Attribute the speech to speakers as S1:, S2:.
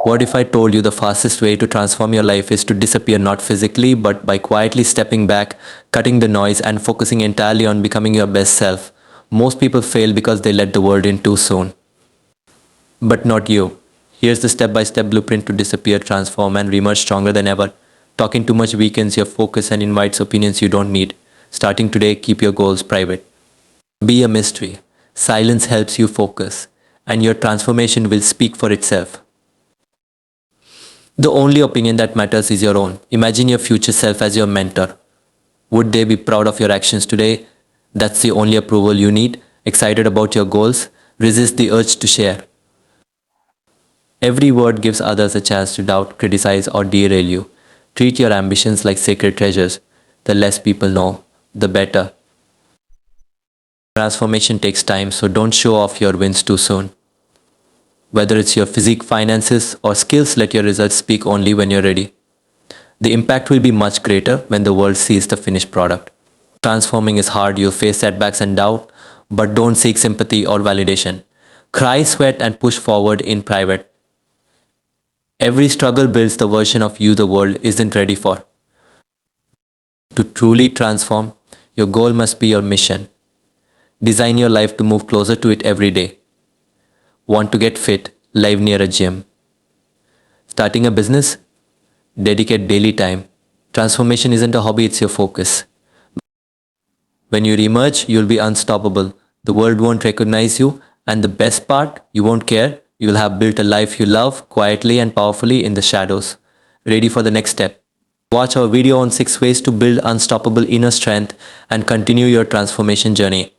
S1: What if I told you the fastest way to transform your life is to disappear not physically, but by quietly stepping back, cutting the noise, and focusing entirely on becoming your best self? Most people fail because they let the world in too soon. But not you. Here's the step by step blueprint to disappear, transform, and reemerge stronger than ever. Talking too much weakens your focus and invites opinions you don't need. Starting today, keep your goals private. Be a mystery. Silence helps you focus, and your transformation will speak for itself. The only opinion that matters is your own. Imagine your future self as your mentor. Would they be proud of your actions today? That's the only approval you need. Excited about your goals? Resist the urge to share. Every word gives others a chance to doubt, criticize, or derail you. Treat your ambitions like sacred treasures. The less people know, the better. Transformation takes time, so don't show off your wins too soon. Whether it's your physique, finances, or skills, let your results speak only when you're ready. The impact will be much greater when the world sees the finished product. Transforming is hard, you'll face setbacks and doubt, but don't seek sympathy or validation. Cry, sweat, and push forward in private. Every struggle builds the version of you the world isn't ready for. To truly transform, your goal must be your mission. Design your life to move closer to it every day. Want to get fit? Live near a gym. Starting a business? Dedicate daily time. Transformation isn't a hobby, it's your focus. When you reemerge, you'll be unstoppable. The world won't recognize you, and the best part, you won't care. You'll have built a life you love quietly and powerfully in the shadows. Ready for the next step? Watch our video on 6 ways to build unstoppable inner strength and continue your transformation journey.